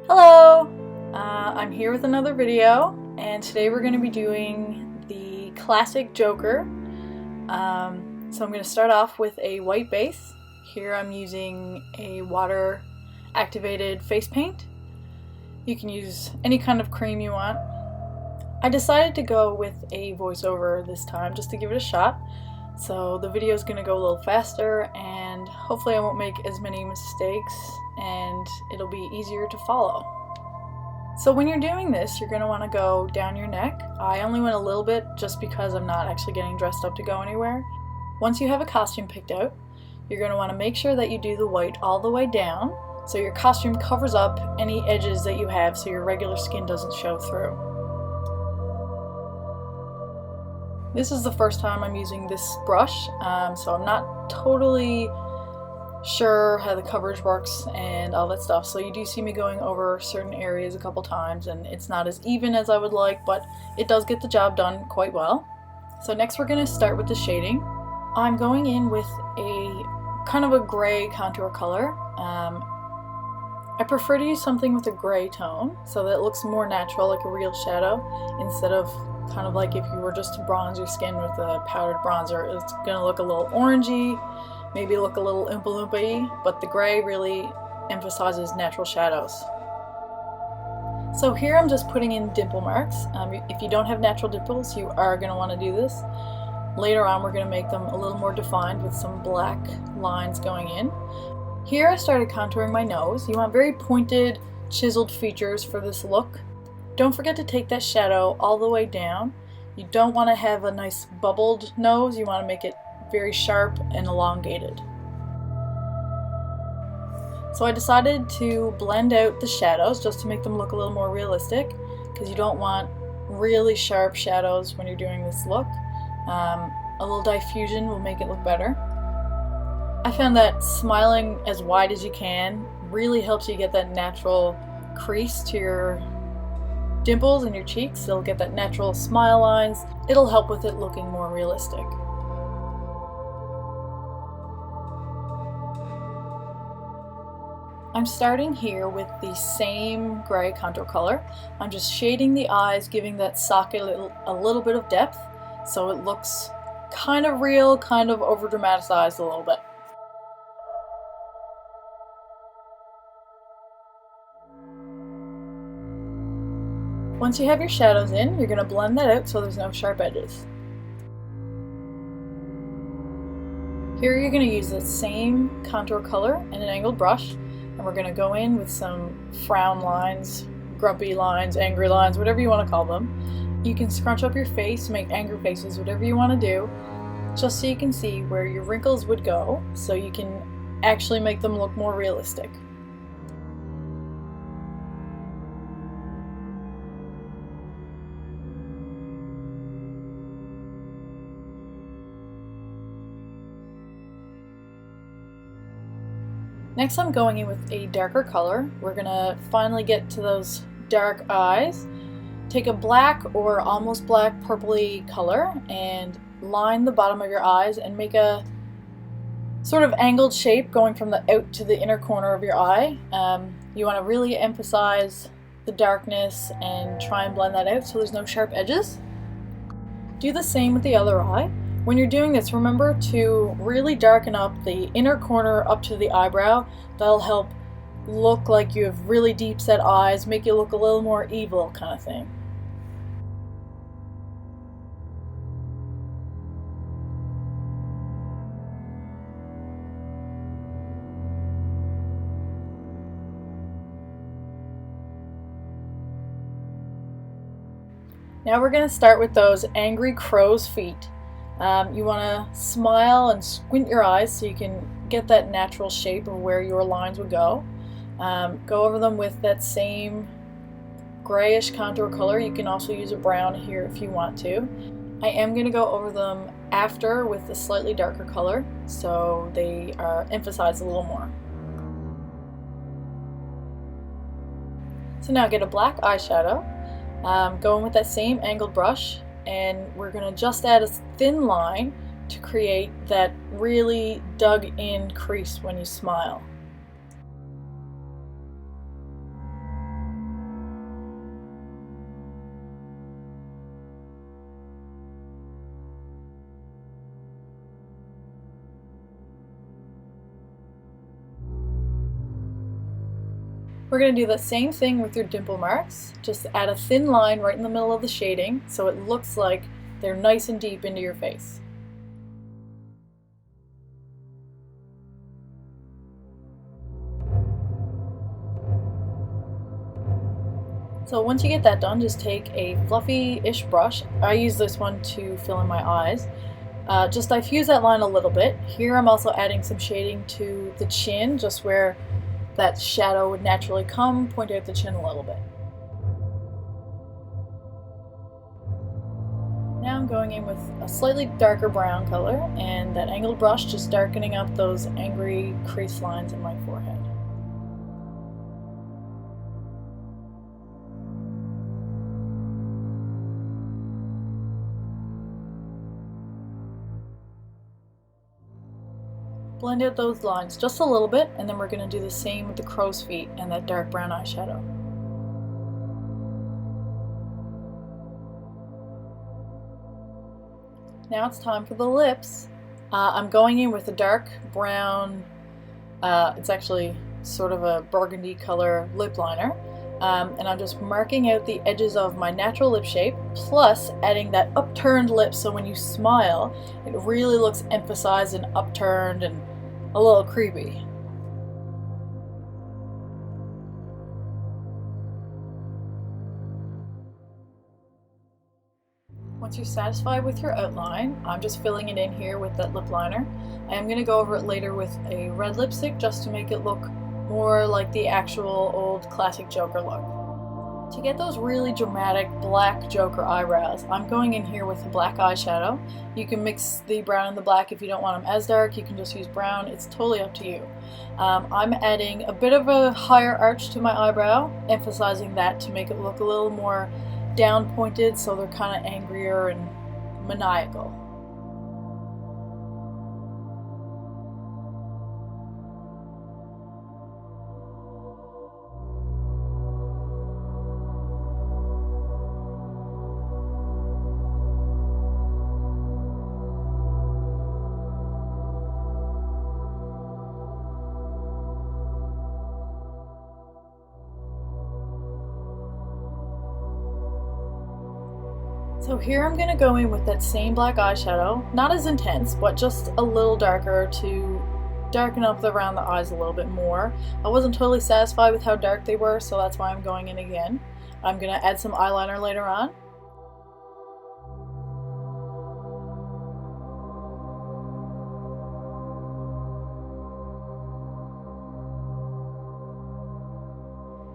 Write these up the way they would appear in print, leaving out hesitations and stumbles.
Hello! I'm here with another video, and today we're going to be doing the classic Joker. So I'm going to start off with a white base. Here I'm using a water activated face paint. You can use any kind of cream you want. I decided to go with a voiceover this time just to give it a shot. So the video is going to go a little faster, and hopefully I won't make as many mistakes and it'll be easier to follow. So when you're doing this, you're going to want to go down your neck. I only went a little bit just because I'm not actually getting dressed up to go anywhere. Once you have a costume picked out, you're going to want to make sure that you do the white all the way down so your costume covers up any edges that you have so your regular skin doesn't show through. This is the first time I'm using this brush, so I'm not totally sure how the coverage works and all that stuff. So you do see me going over certain areas a couple times, and it's not as even as I would like, but it does get the job done quite well. So next we're going to start with the shading. I'm going in with a kind of a gray contour color. I prefer to use something with a gray tone so that it looks more natural, like a real shadow, instead of kind of like if you were just to bronze your skin with a powdered bronzer. It's going to look a little orangey, maybe look a little Oompa Loompa-y, but the gray really emphasizes natural shadows. So here I'm just putting in dimple marks. If you don't have natural dimples, you are going to want to do this. Later on we're going to make them a little more defined with some black lines going in. Here I started contouring my nose. You want very pointed, chiseled features for this look. Don't forget to take that shadow all the way down. You don't want to have a nice bubbled nose, you want to make it very sharp and elongated. So I decided to blend out the shadows just to make them look a little more realistic, because you don't want really sharp shadows when you're doing this look. A little diffusion will make it look better. I found that smiling as wide as you can really helps you get that natural crease to your dimples in your cheeks. It'll get that natural smile lines. It'll help with it looking more realistic. I'm starting here with the same gray contour color. I'm just shading the eyes, giving that socket a little bit of depth so it looks kind of real, kind of over dramatized a little bit. Once you have your shadows in, you're going to blend that out so there's no sharp edges. Here you're going to use the same contour color and an angled brush, and we're going to go in with some frown lines, grumpy lines, angry lines, whatever you want to call them. You can scrunch up your face, make angry faces, whatever you want to do, just so you can see where your wrinkles would go, so you can actually make them look more realistic. Next I'm going in with a darker color. We're going to finally get to those dark eyes. Take a black or almost black purpley color and line the bottom of your eyes and make a sort of angled shape going from the out to the inner corner of your eye. You want to really emphasize the darkness and try and blend that out so there's no sharp edges. Do the same with the other eye. When you're doing this, remember to really darken up the inner corner up to the eyebrow. That'll help look like you have really deep set eyes, make you look a little more evil kind of thing. Now we're going to start with those angry crow's feet. You want to smile and squint your eyes so you can get that natural shape of where your lines would go. Go over them with that same grayish contour color. You can also use a brown here if you want to. I am going to go over them after with a slightly darker color so they are emphasized a little more. So now get a black eyeshadow. Go in with that same angled brush, and we're going to just add a thin line to create that really dug in crease when you smile. We're going to do the same thing with your dimple marks. Just add a thin line right in the middle of the shading so it looks like they're nice and deep into your face. So once you get that done, just take a fluffy-ish brush. I use this one to fill in my eyes. Just diffuse that line a little bit. Here I'm also adding some shading to the chin, just where that shadow would naturally come, point out the chin a little bit. Now I'm going in with a slightly darker brown color and that angled brush, just darkening up those angry crease lines in my forehead. Blend out those lines just a little bit, and then we're going to do the same with the crow's feet and that dark brown eyeshadow. Now it's time for the lips. I'm going in with a dark brown, it's actually sort of a burgundy color lip liner, and I'm just marking out the edges of my natural lip shape, plus adding that upturned lip so when you smile it really looks emphasized and upturned and a little creepy. Once you're satisfied with your outline, I'm just filling it in here with that lip liner. I am going to go over it later with a red lipstick just to make it look more like the actual old classic Joker look. To get those really dramatic black Joker eyebrows, I'm going in here with a black eyeshadow. You can mix the brown and the black if you don't want them as dark. You can just use brown. It's totally up to you. I'm adding a bit of a higher arch to my eyebrow, emphasizing that to make it look a little more down pointed so they're kind of angrier and maniacal. So here I'm going to go in with that same black eyeshadow, not as intense, but just a little darker to darken up around the eyes a little bit more. I wasn't totally satisfied with how dark they were, so that's why I'm going in again. I'm going to add some eyeliner later on.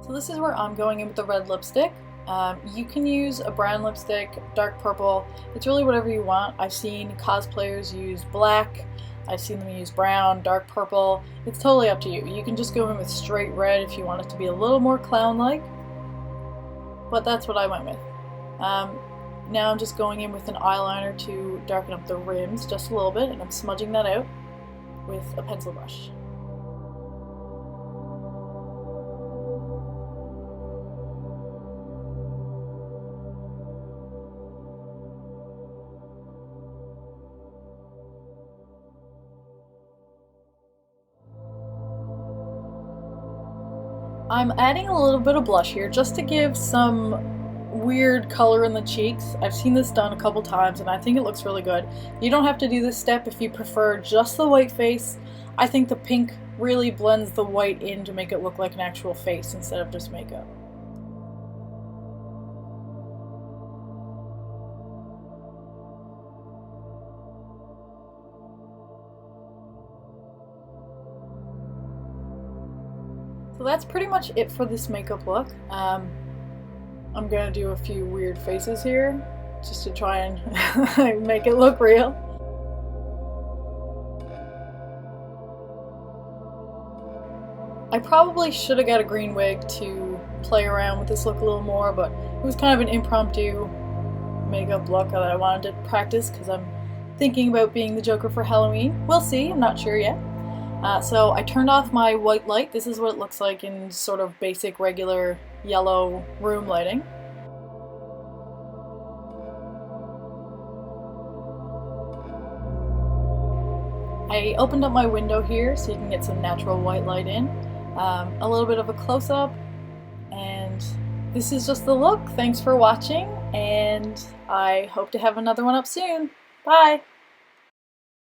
So this is where I'm going in with the red lipstick. You can use a brown lipstick, dark purple, it's really whatever you want. I've seen cosplayers use black, I've seen them use brown, dark purple. It's totally up to you. You can just go in with straight red if you want it to be a little more clown-like, but that's what I went with. Now I'm just going in with an eyeliner to darken up the rims just a little bit, and I'm smudging that out with a pencil brush. I'm adding a little bit of blush here just to give some weird color in the cheeks. I've seen this done a couple times and I think it looks really good. You don't have to do this step if you prefer just the white face. I think the pink really blends the white in to make it look like an actual face instead of just makeup. So that's pretty much it for this makeup look. I'm gonna do a few weird faces here just to try and make it look real. I probably should have got a green wig to play around with this look a little more, but it was kind of an impromptu makeup look that I wanted to practice because I'm thinking about being the Joker for Halloween. We'll see, I'm not sure yet. So I turned off my white light. This is what it looks like in sort of basic regular yellow room lighting. I opened up my window here so you can get some natural white light in. a little bit of a close-up, and this is just the look. Thanks for watching, and I hope to have another one up soon. Bye!